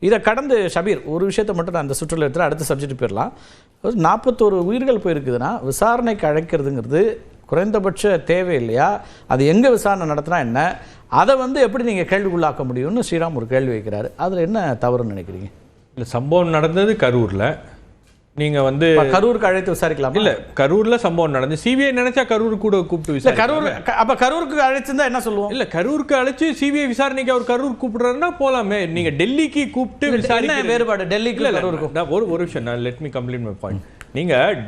இதை கடந்து ஷபீர் ஒரு விஷயத்தை மட்டும் நான் அந்த சுற்றுலா எடுத்துகிட்டு அடுத்த சப்ஜெக்ட் போயிடலாம். 41 உயிர்கள் போயிருக்குதுன்னா விசாரணைக்கு அழைக்கிறதுங்கிறது குறைந்தபட்ச தேவை இல்லையா? அது எங்கே விசாரணை நடத்தினா என்ன, அதை எப்படி நீங்கள் கேள்விக்குள்ளாக்க முடியும்னு ஸ்ரீராம் ஒரு கேள்வி வைக்கிறாரு. அதில் என்ன தவறுன்னு நினைக்கிறீங்க? இல்லை, சம்பவம் நடந்தது கரூரில். நீங்கள் கரூருக்கு அழைத்து விசாரிக்கலாம். இல்லை, கரூரில் சம்பவம் நடந்து சிபிஐ நினைச்சா கரூர் கூட கூப்பிட்டு விசாரி. கரூர் அப்போ கரூருக்கு அழைச்சிருந்தா என்ன சொல்லுவோம்? இல்லை, கரூருக்கு அழைச்சி சிபிஐ விசாரணைக்கு அவர் கரூர் கூப்பிடுறாருன்னா போலாமே. நீங்கள் டெல்லிக்கு கூப்பிட்டு விசாரணை வேறுபாடு டெல்லிக்கு கரூருக்கு ஒரு விஷயம் நான் let me complete my point. நீங்கள்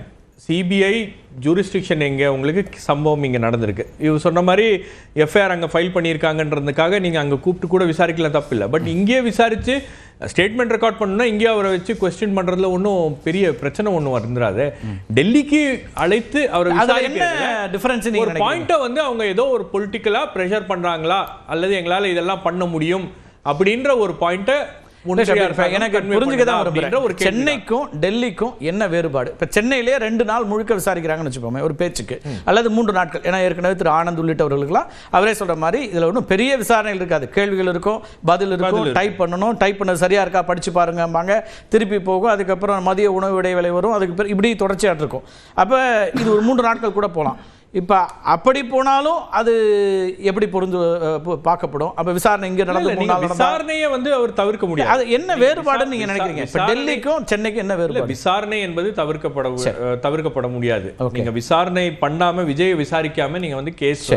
சிபிஐ ஜூரிஸ்டிக்ஷன் எங்கே, உங்களுக்கு சம்பவம் இங்கே நடந்திருக்கு, இவர் சொன்ன மாதிரி எஃப்ஐஆர் அங்கே ஃபைல் பண்ணியிருக்காங்கன்றதுக்காக நீங்கள் அங்கே கூப்பிட்டு கூட விசாரிக்கலாம், தப்பு இல்லை. பட் இங்கேயே விசாரித்து ஸ்டேட்மெண்ட் ரெக்கார்ட் பண்ணணும்னா இங்கே அவரை வச்சு கொஸ்டின் பண்ணுறதுல ஒன்றும் பெரிய பிரச்சனை ஒன்றும் வந்துடாது. டெல்லிக்கு அழைத்து அவரை விசாரிக்கிறது ஒரு பாயிண்ட்டை அவங்க ஏதோ ஒரு பொலிட்டிக்கலாக ப்ரெஷர் பண்ணுறாங்களா அல்லது எங்களால் இதெல்லாம் பண்ண முடியும் அப்படின்ற ஒரு பாயிண்ட்டை எனக்கு புரிஞ்சுக்கதான் விரும்புறேன். ஒரு சென்னைக்கும் டெல்லிக்கும் என்ன வேறுபாடு? இப்ப சென்னையிலே 2 நாள் முழுக்க விசாரிக்கிறாங்கன்னு வச்சுக்கோமே ஒரு பேச்சுக்கு, அல்லது 3 நாட்கள். ஏன்னா ஏற்கனவே திரு ஆனந்த் உள்ளிட்டவர்களுக்கெல்லாம் அவரே சொல்ற மாதிரி இதுல ஒன்றும் பெரிய விசாரணைகள் இருக்காது. கேள்விகள் இருக்கும், பதில் இருக்கும், டைப் பண்ணணும், டைப் பண்ணது சரியா இருக்கா படிச்சு பாருங்கம்பாங்க, திருப்பி போகும், அதுக்கப்புறம் மதிய உணவு இடைவேளை வரும், அதுக்கு பிறகு இப்படி தொடர்ச்சியாக இருக்கும். அப்ப இது ஒரு 3 நாட்கள் கூட போகலாம். இப்போ அப்படி போனாலும் அது எப்படி பொருந்து பார்க்கப்படும்? அப்போ விசாரணை இங்கே நடந்து விசாரணையை அவர் தவிர்க்க முடியாது. அது என்ன வேறுபாடுன்னு நீங்க நினைக்கிறீங்க? இப்போ டெல்லிக்கும் சென்னைக்கும் என்ன வேறுபாடு? விசாரணை என்பது தவிர்க்கப்பட முடியாது. நீங்க விசாரணை பண்ணாம விஜயை விசாரிக்காம நீங்க கேஸ்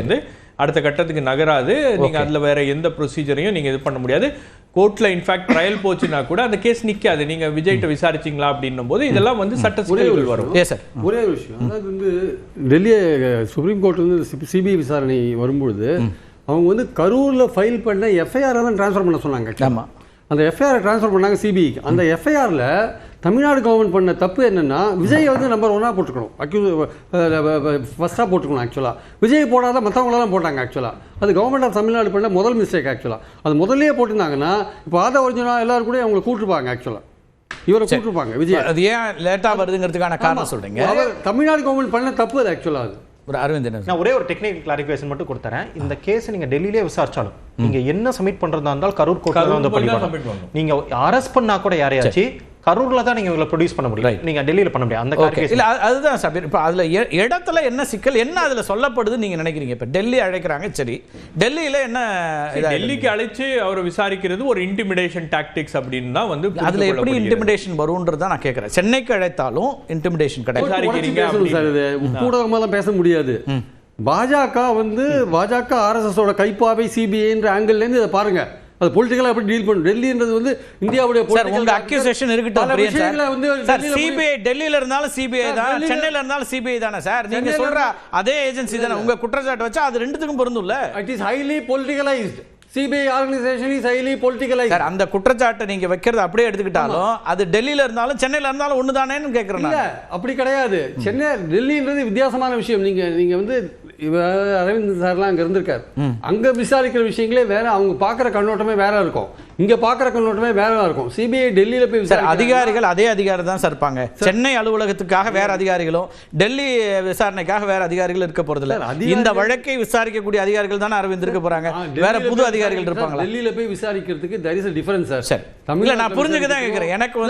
அடுத்த கட்டத்துக்கு நகராது. நீங்க அதுல வேற எந்த ப்ரொசீஜரையும் நீங்க இது பண்ண முடியாது. கோர்ட்ல இன்ஃபேக்ட் ட்ரையல் போச்சுன்னா கூட அந்த கேஸ் நிக்காது. நீங்க விஜய்கிட்ட விசாரிச்சிங்களா அப்படின்னும் போது இதெல்லாம் சட்ட சிக்கல்கள் வரும். ஒரே ஒரு விஷயம், அதாவது டெல்லி சுப்ரீம் கோர்ட் சிபிஐ விசாரணை வரும்பொழுது அவங்க கரூர்ல ஃபைல் பண்ண எஃப்ஐஆர் தான் டிரான்ஸ்ஃபர் பண்ண சொன்னாங்க. அந்த எஃப்ஐஆர் டிரான்ஸ்ஃபர் பண்ணாங்க சிபிஐக்கு. அந்த எஃப்ஐஆர்ல தமிழ்நாடு கவர்மெண்ட் பண்ண தப்பு என்னன்னா, விஜய் நம்பர் 1 போட்டுக்கணும், ஃபர்ஸ்டாக போட்டுக்கணும். ஆக்சுவலாக விஜய் போடாத மற்றவங்களெல்லாம் போட்டாங்க. ஆக்சுவலாக அது கவர்மெண்ட் ஆஃப் தமிழ்நாடு பண்ண முதல் மிஸ்டேக். ஆக்சுவலாக அது முதல்லையே போட்டிருந்தாங்கன்னா இப்போ ஆதவர்ஜுனா எல்லாரும் கூட அவங்களை கூப்பிட்டுருப்பாங்க. ஆக்சுவலாக இவரை கூப்பிட்டுருப்பாங்க. விஜய் அது ஏன் லேட்டாக வருதுங்கிறதுக்கான காரணம் சொல்றீங்க. அவர் தமிழ்நாடு கவர்மெண்ட் பண்ண தப்பு அது. ஆக்சுவலாக அது அரவிந்த், நான் ஒரே ஒரு டெக்னிக்கல் கிளாரிஃபிகேஷன் மட்டும் கொடுத்துறேன். இந்த கேஸ் நீங்க டெல்லியிலே விசாரிச்சாலும் நீங்க என்ன சப்மிட் பண்றதா இருந்தாலும் கரூர் கோர்ட்ல பண்ணிடுவாங்க. நீங்க அரெஸ்ட் பண்ணா கூட யாரையாச்சும் கரூர்ல தான் நீங்க இவங்களை ப்ரொடியூஸ் பண்ண முடியும், நீங்க டெல்லியில பண்ண முடியாது. அந்த இல்ல அதுதான் சபீர். இப்போ அதுல இடத்துல என்ன சிக்கல், என்ன அதுல சொல்லப்படுது நீங்க நினைக்கிறீங்க? இப்ப டெல்லி அழைக்கிறாங்க, சரி, டெல்லியில என்ன, டெல்லிக்கு அழைச்சு அவரை விசாரிக்கிறது ஒரு இன்டிமிடேஷன் டாக்டிக்ஸ் அப்படின்னு தான் அதுல எப்படி இன்டிமிடேஷன் வரும்ன்றது தான் நான் கேட்கிறேன். சென்னைக்கு அழைத்தாலும் இன்டிமிடேஷன் கிடையாது, ஊடகமா பேச முடியாது. பாஜக ஆர்எஸ்எஸோட கைப்பாவை சிபிஐன்ற ஆங்கிள் இருந்து இதை பாருங்க. அது பொலிட்டிக்கலா எப்படி டீல் பண்ணும். டெல்லின்றது இந்தியாவுடைய உங்க அக்யூசேஷன் இருக்கட்டும். சார் சிபிஐ டெல்லியில இருந்தாலும் சிபிஐ தான், சென்னையில இருந்தாலும் சிபிஐ தானே சார்? நீங்க சொல்ற அதே ஏஜென்சி தானே. உங்க குற்றச்சாட்டு வச்சா அது ரெண்டுத்துக்கும் பொருந்தும்ல. It is highly politicised. CBI organisation is highly politicised. Sir அந்த குற்றச்சாட்டை நீங்க வைக்கிறது அப்படியே எடுத்துக்கிட்டாலும் அது டெல்லியில இருந்தாலும் சென்னையில இருந்தாலும் ஒண்ணுதானேன்னு கேக்குறேன். இல்ல அப்படி கிடையாது. சென்னை டெல்லின்றது வித்தியாசமான விஷயம். நீங்க அரவிந்த் சார்லாம் அங்க இருந்திருக்காரு. அங்க விசாரிக்கிற விஷயங்களே வேற, அவங்க பாக்குற கண்ணோட்டமே வேற இருக்கும், இங்க பாக்குற கண்ணோட்டமே வேற இருக்கும். சிபிஐ டெல்லியில போய் அதிகாரிகள் அதே அதிகாரி தான் சார் இருப்பாங்க. சென்னை அலுவலகத்துக்காக வேற அதிகாரிகளும் டெல்லி விசாரணைக்காக வேற அதிகாரிகள் இருக்க போறது இல்ல. இந்த வழக்கை விசாரிக்கக்கூடிய அதிகாரிகள் தானே அரவிந்த் இருக்க போறாங்க, வேற புது அதிகாரிகள் இருப்பாங்க. டெல்லியில போய் விசாரிக்கிறதுக்கு there is a difference sir. சரி, தமிழ்ல நான் புரிஞ்சுக்க தான் கேக்குறேன். எனக்கு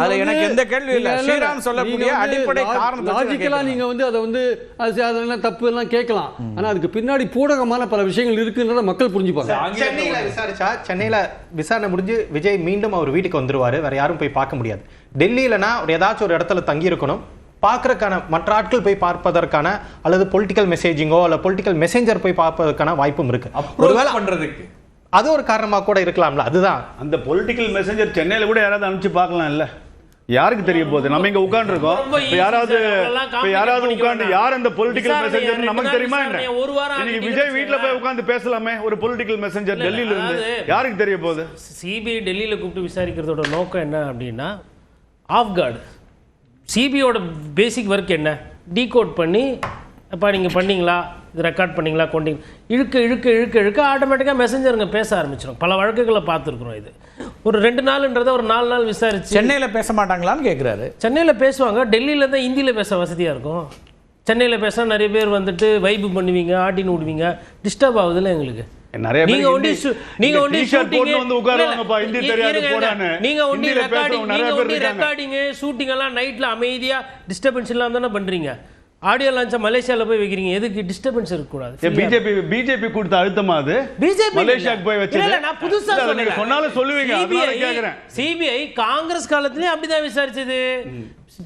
அது எனக்கு எந்த கேள்வி இல்ல. ஸ்ரீராம் சொல்லக்கூடிய அடிப்படை காரணம் லாஜிக்கலா நீங்க அதெல்லாம் தப்பு எல்லாம் கேட்கலாம். ஆனா அதுக்கு பின்னாடி பூடகமான பல விஷயங்கள் இருக்குன்றத மக்கள் புரிஞ்சுப்பாங்க. சென்னையில விசாரிச்சா சென்னையில விசாரணை முடிஞ்சு விஜய் மீண்டும் அவர் வீட்டுக்கு வந்துருவாரு, வேற யாரும் போய் பார்க்க முடியாது. டெல்லியிலனா ஏதாச்சும் ஒரு இடத்துல தங்கி இருக்கணும், பார்க்கறதுக்கான மற்ற ஆட்கள் போய் பார்ப்பதற்கான அல்லது பொலிட்டிக்கல் மெசேஜிங்கோ அல்ல பொலிட்டிக்கல் மெசேஞ்சர் போய் பார்ப்பதற்கான வாய்ப்பும் இருக்கு. ஒருவேளை பண்றதுக்கு அது ஒரு காரணமா கூட இருக்கலாம்ல. அதுதான் அந்த பொலிட்டிக்கல் மெசேஞ்சர் சென்னையில கூட யாராவது அனுப்பிச்சு பார்க்கலாம் இல்ல, யாருக்கு தெரிய போகுது? நம்ம இங்க உட்கார்ந்துருக்கோம், யாராவது உட்கார்ந்து யார் அந்த பொலிட்டிக்கல் மெசேஞ்சர் நமக்கு தெரியுமா என்ன? இன்னைக்கு விஜய் வீட்டுல போய் உட்கார்ந்து பேசலாமே, ஒரு பொலிட்டிக்கல் மெசேஞ்சர் டெல்லியில இருந்து யாருக்கு தெரிய போகுது? சிபிஐ டெல்லியில கூப்பிட்டு விசாரிக்கிறதோட நோக்கம் என்ன அப்படின்னா, ஆஃப் கார்டு சிபிஐயோட பேசிக் ஒர்க் என்ன, டீகோட் பண்ணி அப்பா நீங்கள் பண்ணீங்களா, இது ரெக்கார்ட் பண்ணிங்களா, கொண்டீங்க இழுக்க இழுக்க இழுக்க இழுக்க ஆட்டோமேட்டிக்காக மெசஞ்சருங்க பேச ஆரம்பிச்சிடும். பல வழக்குகளை பார்த்துருக்குறோம். இது ஒரு 2 நாள்ன்றதை ஒரு 4 நாள் விசாரிச்சு சென்னையில் பேச மாட்டாங்களான்னு கேட்குறாரு. சென்னையில் பேசுவாங்க, டெல்லியில் தான் ஹிந்தியில் பேச வசதியாக இருக்கும். சென்னையில் பேசினா நிறைய பேர் வைப்பு பண்ணுவீங்க, ஆட்டின்னு விடுவீங்க, டிஸ்டர்ப் ஆகுதுல்ல எங்களுக்கு. நிறைய நீங்க ஒண்டி நீங்க ஒண்டி ஷூட்டிங் வந்து உட்காருவாங்கப்பா, ஹிந்தி தெரியாது போடான்னு. நீங்க ஒண்டி ஹிந்தில ரெக்கார்டிங் பேசுறவங்க நிறைய நீங்க பேர் ஒண்டி இருக்காங்க. ரெக்கார்டிங் ஷூட்டிங் எல்லாம் நைட்ல அமைதியா டிஸ்டர்பன்ஸ் இல்லாம தானே பண்றீங்க. ஆடியோ லான்ச்ச மலேசியால போய் வைக்கிறீங்க, எதுக்கு டிஸ்டர்பன்ஸ் இருக்க கூடாது? பிஜேபி கொடுத்த அழுத்தமா அது? பிஜேபி மலேசியாக்கு போய் வச்சது இல்ல, நான் புதுசா சொல்றேன். சொன்னாலும் சொல்லுவீங்க, அதனால கேக்குறேன். சிபிஐ காங்கிரஸ் காலத்திலே அப்படிதான் விசாரிச்சது,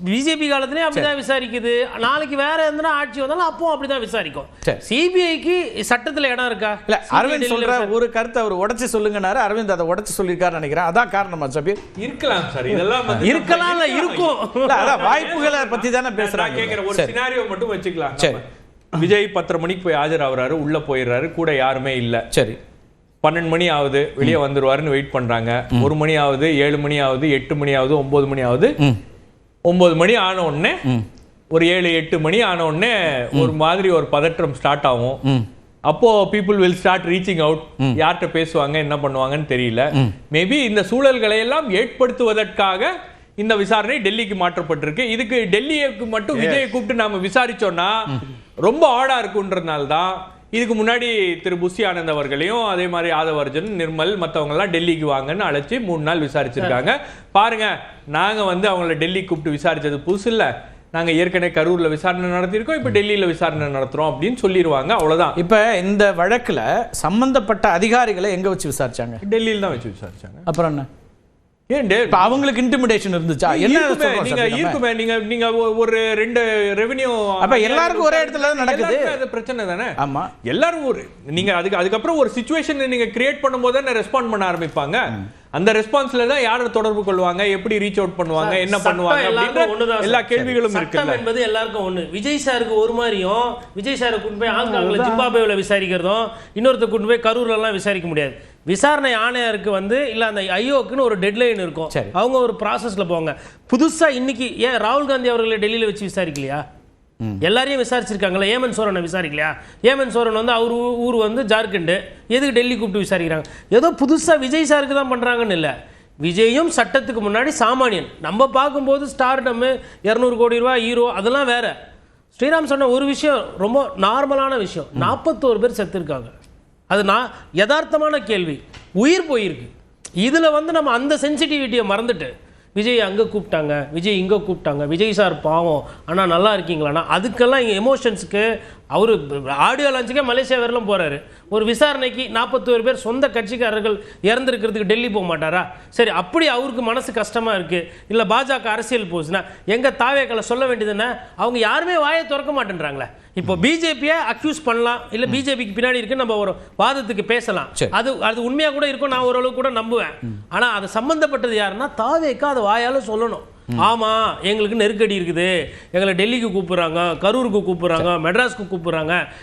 பிஜேபி காலத்திலே அப்படிதான் விசாரிக்குது. நாளைக்கு வேற எந்த ஆட்சி வந்தாலும் அப்போ அப்படிதான் விசாரிக்கும். சிபிஐக்கு சட்டத்துல இடம் இருக்கா? இல்ல, அரவிந்த் சொல்ற ஒரு கருத்தை அவர் உடைச்சு சொல்லுங்கனாரு. அரவிந்த் அதை உடைச்சு சொல்லிருக்காரு நினைக்கிறேன். அதான் காரணமா சபீர்? இருக்கலாம் சார், இதெல்லாம் இருக்கலாம், இல்ல இருக்கும். அதான் வாய்ப்புகளை பத்தி தானே பேசுறாங்க. கேக்குற ஒரு சினாரியோ மட்டும் வச்சுக்கலாம். சரி, விஜய் 10:30 மணிக்கு போய் ஆஜராகிறாரு, உள்ள போயிடுறாரு, கூட யாருமே இல்ல. சரி, 12 மணி ஆகுது, வெளியே வந்துருவாருன்னு வெயிட் பண்றாங்க. 1 மணி ஆகுது, 7 மணி ஆகுது, 8 மணி ஆகுது, 9 மணி ஆகுது. 9 மணி ஆன உடனே ஒரு 7-8 மணி ஆன உடனே ஒரு மாதிரி ஒரு பதற்றம் ஸ்டார்ட் ஆகும். அப்போ people will start reaching out. யார்கிட்ட பேசுவாங்க, என்ன பண்ணுவாங்கன்னு தெரியல. மேபி இந்த சூழல்களை எல்லாம் ஏற்படுத்துவதற்காக இந்த விசாரணை டெல்லிக்கு மாற்றப்பட்டிருக்கு. இதுக்கு டெல்லிக்கு மட்டும் விஜயை கூப்பிட்டு நாம விசாரிச்சோம்னா ரொம்ப ஆடா இருக்குன்றதுனால தான் இதுக்கு முன்னாடி திரு புஷி ஆனந்த் அவர்களையும் அதே மாதிரி யாதவ் அர்ஜுன், நிர்மல், மற்றவங்க எல்லாம் டெல்லிக்கு வாங்கன்னு அழைச்சி 3 நாள் விசாரிச்சிருக்காங்க. பாருங்க, நாங்க அவங்கள டெல்லி கூப்பிட்டு விசாரிச்சது புதுசு இல்ல, நாங்க ஏற்கனவே கரூர்ல விசாரணை நடத்திருக்கோம், இப்ப டெல்லியில விசாரணை நடத்துறோம் அப்படின்னு சொல்லிடுவாங்க. அவ்வளவுதான். இப்ப இந்த வழக்குல சம்பந்தப்பட்ட அதிகாரிகளை எங்க வச்சு விசாரிச்சாங்க? டெல்லியில தான் வச்சு விசாரிச்சாங்க. அப்புறம் என்ன, ஏன் அவங்களுக்கு இன்டிமிடேஷன் இருந்துச்சா? என்ன இருக்குமே, நீங்க ஒரு 2 ரெவென்யூ அப்ப எல்லாருக்கும் ஒரே இடத்துல நடக்குது, அது பிரச்சனை தானே? ஆமா, எல்லாரும் ஒரு நீங்க அதுக்கப்புறம் ஒரு சிச்சுவேஷன் நீங்க கிரியேட் பண்ணும்போது தான் ரெஸ்பாண்ட் பண்ண ஆரம்பிப்பாங்க. அந்த ரெஸ்பான்ஸ்ல தான் யாரை தொடர்பு கொள்வாங்க, எப்படி ரீச் அவுட் பண்ணுவாங்க, என்ன பண்ணுவாங்க அப்படின்ற எல்லா கேள்விகளும் இருக்கு என்பது எல்லாருக்கும் ஒண்ணு. விஜய் சாருக்கு ஒரு மாதிரியும், விஜய் சாரை கூட்டு போய் ஹாங்காங்ல ஜிம்பாப்வேல விசாரிக்கிறதும், இன்னொருத்தர் கூட்டு போய் கரூர்ல எல்லாம் விசாரிக்க முடியாது. விசாரணை ஆணையருக்கு இல்ல அந்த ஐயோக்குன்னு ஒரு டெட்லைன் இருக்கும், அவங்க ஒரு ப்ராசஸ்ல போவாங்க. புதுசா இன்னைக்கு ஏன் ராகுல் காந்தி அவர்களை டெல்லியில வச்சு விசாரிக்கலையா? எல்லாரையும் விசாரிச்சிருக்காங்களா? ஏமன் சோரனை விசாரிக்கலையா? ஏமன் சோரன் அவர் ஊர் ஜார்க்கண்ட், எதுக்கு டெல்லி கூப்பிட்டு விசாரிக்கிறாங்க? ஏதோ புதுசா விஜய் சாருக்கு தான் பண்றாங்கன்னு இல்லை. விஜயும் சட்டத்துக்கு முன்னாடி சாமானியன். நம்ம பார்க்கும்போது ஸ்டார்டம் 200 கோடி ரூபாய் ஹீரோ அதெல்லாம் வேற. ஸ்ரீராம் சொன்ன ஒரு விஷயம் ரொம்ப நார்மலான விஷயம், 41 பேர் செத்துருக்காங்க. அது யதார்த்தமான கேள்வி, உயிர் போயிருக்கு. இதுல நம்ம அந்த சென்சிட்டிவிட்டியை மறந்துட்டு விஜய் அங்கே கூப்பிட்டாங்க, விஜய் இங்கே கூப்பிட்டாங்க, விஜய் சார் பாவம் ஆனால் நல்லா இருக்கீங்களாண்ணா, அதுக்கெல்லாம் இங்கே எமோஷன்ஸுக்கு அவர் ஆடியோ லான்ச்சுக்கே மலேசியா வரலாம் போகிறாரு. ஒரு விசாரணைக்கு 41 பேர் சொந்த கட்சிக்காரர்கள் இறந்துருக்கிறதுக்கு டெல்லி போக மாட்டாரா? சரி, அப்படி அவருக்கு மனசு கஷ்டமாக இருக்குது, இல்லை பாஜக அரசியல் போச்சுன்னா எங்கள் தாவேக்களை சொல்ல வேண்டியதுன்னா அவங்க யாருமே வாயை திறக்க மாட்டேன்றாங்களே. இப்போ பிஜேபியை அக்யூஸ் பண்ணலாம், இல்லை பிஜேபிக்கு பின்னாடி இருக்கு, நம்ம ஒரு வாதத்துக்கு பேசலாம், அது உண்மையாக கூட இருக்கும், நான் ஓரளவு கூட நம்புவேன். ஆனால் அது சம்பந்தப்பட்டது யாருன்னா தாவேக்கா அதை வாயால சொல்லணும். ஆமா, எங்களுக்கு நெருக்கடி இருக்குது, எங்களை டெல்லிக்கு கூப்பிடுறாங்க, கரூருக்கு கூப்பிடுறாங்க, மெட்ராஸ்க்கு கூப்பிடுறாங்க,